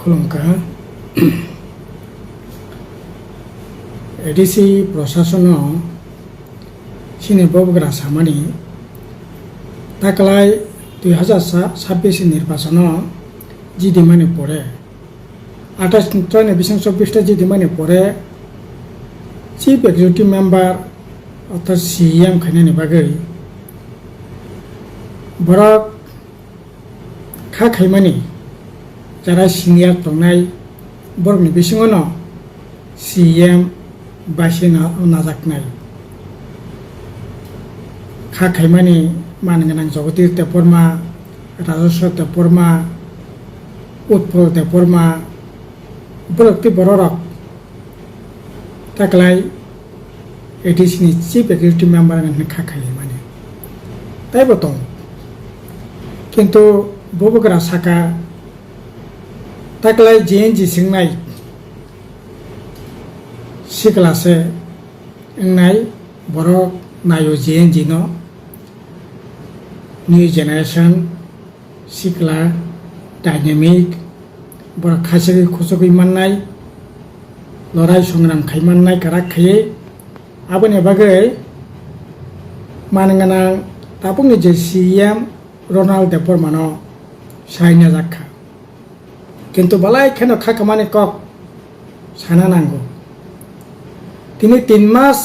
खुलुमखा ADC प्रशासन सिनि बबग्रा सामानि ताकलाय 2026 निर्वाचन जिदिमानि परे 28 बिसंसब्बिशटा जिदिमानि परे चिफ एक्जिकिउटिव मेम्बार अर्थात CEM खायनायनि बागै बरक खा खायमानि যারা সিনিয়র তংনাই বরকনি বিসিङावनो CEM बासिना नाजाकनाय खा खायमानि मानगोनां जगदीश देबबर्मा राजेश्वर देबबर्मा उत्पल देबबर्मा बरकति बररक ताकलाय एडिसिनि चिफ एक्जिकिउटिव मेम्बार होननानै खा खायो माने ताइबो दं किन्तु बबग्रा साका ताकलाय JNG सिंनाय सिक्लासे इंनाय बरक नायो JNG no न्यू जेनेरेशन सिक्ला डायनेमिक बरक खासिगै खुसुगै माननाय लराय संग्राम खायमाननाय काराक खायै आबोनि बागै मानगोनां ताबुंनि जे CEM रनाल्ड देबबर्मानो सायना जाखा किन्तु बालाय खेनो खा खामानि कक साना नांगौ তিনি 3 মাস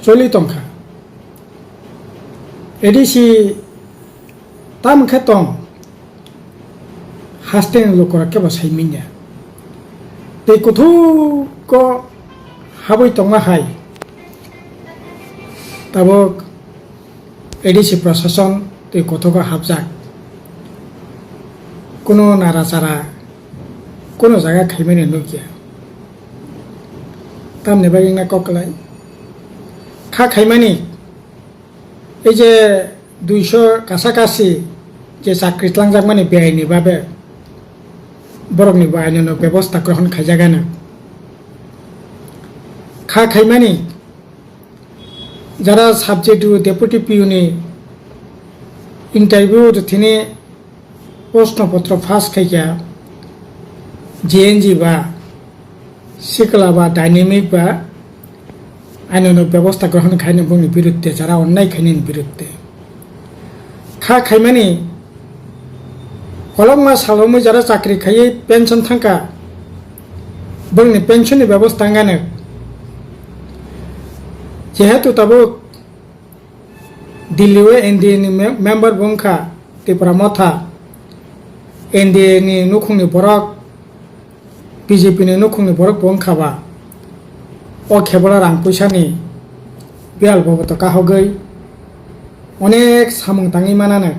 চলি তংখা এডিসি তাম খেতং হাস্টেন লোকরা কেবা সাইমিnya তে কুথু ক হাবই তংমা হাই তাবক এডিসি প্রশাসন তে কতক হাবজাক কোনো নারাচারা কোনো জায়গা খাইমেনে নকিয়া তামনে বাগিং না ককলাই খা খাইমানি এই যে 200 কাছাকাছি যে চাকরি লাংজাক মানে বেআইনি ভাবে বরকনি আইনের ব্যবস্থা গ্রহণ খাইজাগানো খা খাইমানি যারা সাবজেক্ট ডেপুটি পিউনি ইন্টারভিউ তিনি প্রশ্নপত্র ফাঁস খাইয়া JNG বা सिकला बा डायनेमिक बा आइननो व्यवस्था ग्रहण खायनो बुंनि बिरुद्धे जारा अन्याय खायनि बिरुद्धे खा खायमानि कलमा सालमै जारा चाकरि खायै पेन्सन थांका बुंनि पेन्सननि व्यवस्था गानो जेहेतु ताबो दिल्लीव NDA नि मेम्बर बुंखा त्रिपुरा मथा NDA नि नुखुंनि बरक BJP नि नुखुंनि बरक बंखाबा अ खेबला रां पैसानि बेल बबत काहगै अनेक सामुं ताङै मानानो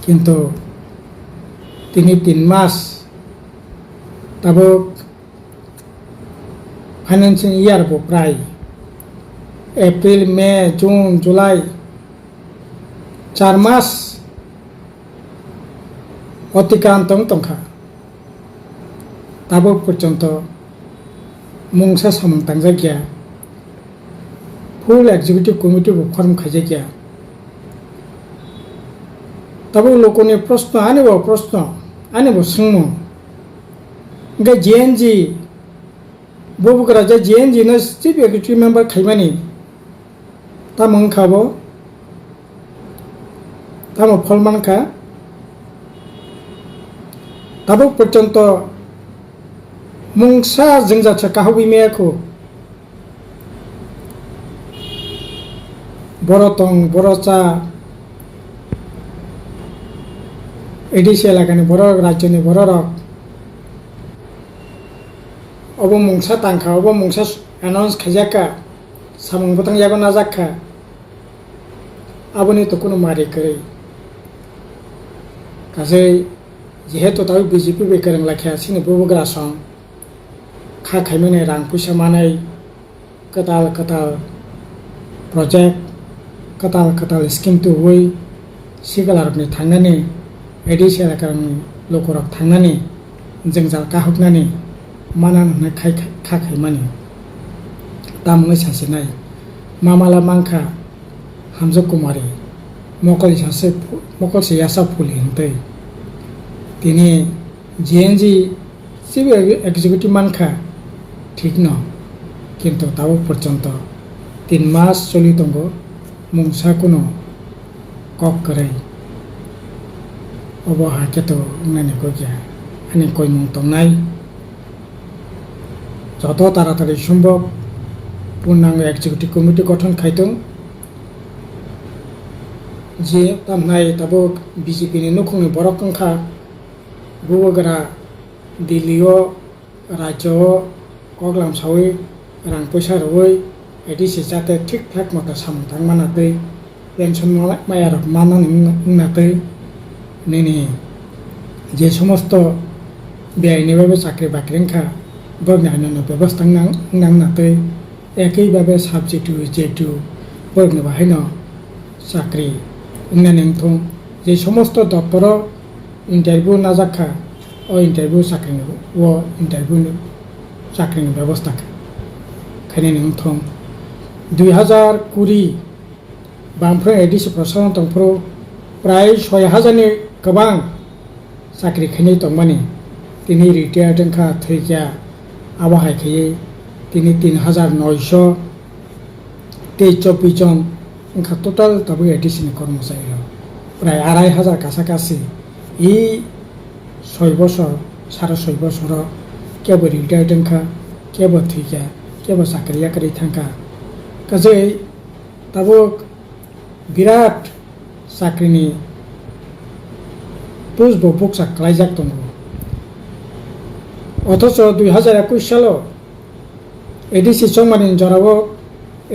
किन्तु তিনি 3 मास ताबो फाइनेंशियल इयार बो प्राय एप्रिल मे जून जुलाई 4 मास अतिक्रांतं तंखा ताबो पर्यन्त मुंसा सामंतां जायगाया फुल एक्जिक्यूटिव कमिटी फर्म खायजायगाया ताबो लोकनि प्रश्न आनेबो सोंमो ओंखाय JNG बबग्रा जे JNG नो चिफ एक्जिक्यूटिव मेम्बार खायमानि ता मंखाबो तामो फलमानखा ताबो पर्यन्त मुंसा जोंजाचा काहबि मेयाखौ बरतं बरचा एडिसि एलाकानि बर राज्यनि बररक अब मुंसा तांखा अब मुंसा एनाउन्स खायजाका सामुं बतंग यागो नाजाखा आबोनि तो कोनो मारि करै गासै जेहेतु ताबो BJP बेकरं लाखिया सिनि बबग्रा सं खा खायमानि रां पैसा मानाय कताल प्रजेक्ट कताल स्कीम तो हुई सिगालारनि थांनानै एडिसि एलाकानि लोकरक थांनानै जोंजाल काहकनानै मानान होनाय खा खायमानि तामुङै सासेनाय मामाला मांखा हामजा कुमारी मकलसे यासा फुलि हंतै তিনি জিএনজি চিফ এক্সিকিউটিভ মানখা ঠিক ন কিন্তু তাও পর্যন্ত 3 মাস চলি দङ মুংसा কোনো কক করে অবহাকেত নানি কইয়া আনি কই মুং তংনাই যত তাড়াতাড়ি সম্ভব পূর্ণাঙ্গ এক্সিকিউটিভ কমিটি গঠন খাইতং যে তামনাই তাবো বিজেপি नि नुखुंनि बरक कंखा गुबगरा दिल्लीओ राज्योओ कगलाम सावै रां पैसा रवै एदिसि जाते ठीक ठाक मता सामथां मानातै पेंशन मायारक मानानै उंनातै नेनि जे समस्त बेआइनिभाবে চাকরি বাকরিংখা बगनायनो व्यवस्था नांनातै একইভাবে সাবজেক্ট যেটু বগনে বাহাইনো চাকরি उन्नयन जे समस्त दप्तर इंटरव्यू नाजाखा और इंटरव्यू चाकरी वो इंटरव्यू चाकरी व्यवस्था खाने 2020 बामफ्राय एडिसि प्रशासन दंफ्रो प्राय 6000 नि गोबां चाकरी खाने दंमानि तिनि रिटायार दंखा थैया आबाहाय खायै तिनि 3924 जन उनका टोटल तब एडिसि कर्मचारी प्राय 2500 काछाकाछि ই 6 বছর 6.5 বছর কেবল রিটায়ার দंखा केबो थैया केबो चाकरि आकरि थांखा गासै तबो बिराट चाकरिनि पुष्प बुकसा खालायजाक दङ अथच 2021 सालाव एडिसि संमानि जराव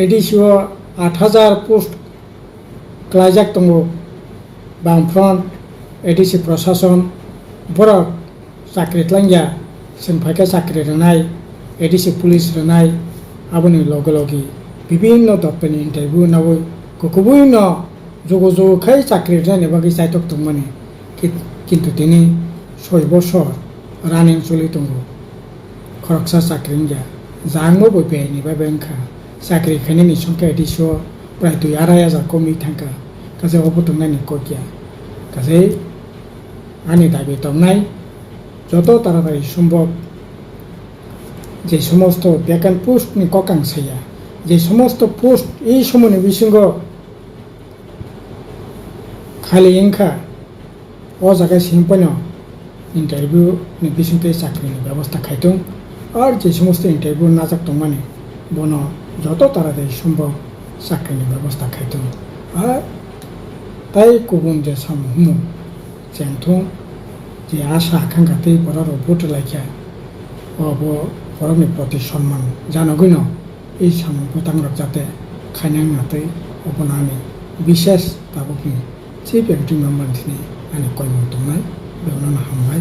एडिसिओ 8000 पोस्ट खालायजाक दङ बामफ्रन्ट एडिसि प्रशासन बरक चाकरि tlangya सिनफाइका चाकरि रोनाय एडिसि पुलिस रोनाय आबोनि लगे लगे विभिन्न दप्तरनि इंटरव्यू नावै गुबुन जग' जग'खाय चाकरि रोनायनि बागै जायतक दंमानि किन्तु दिनै 6 বছর रानिं चलि दङ खरकसा चाकरि गैया जांबो बयनि बेंखा चाकरि खायनायनि संख्या एडिसिओ प्राय 2,500 कमि थांखा गासै अबोथंनायनि कगिया गासै आंनि दाबि दंनाय যত তাড়াতাড়ি সম্ভব যে সমস্ত ভ্যাকেন্ট পোস্ট नि ककांसाया যে সমস্ত পোস্ট এই সময় বিসঙ্গ খালি इंखा ও জায়গায় সিম্পন इंटरव्यू नि बिसंगे চাকরিनि ব্যবস্থা খাইতং আর যে সমস্ত इंटरव्यू नाजाक दंमानि बनो যত তাড়াতাড়ি সম্ভব চাকরিनि ব্যবস্থা খাইতং আর তাই गुबुन जे सामु जेंथं যে আশা আকাঙ্ক্ষাতেই বড় ভোট লাইখা বড়নি প্রতি সম্মান জানগৈন এই সামু ভোটাংরক যাতে খাইনাংনাতে অবনানি বিশেষ তাবকনি চিফ এক্সিকিউটিভ मेम्बारनि आंनि कयमन दंनाय बेयावनो हामबाय।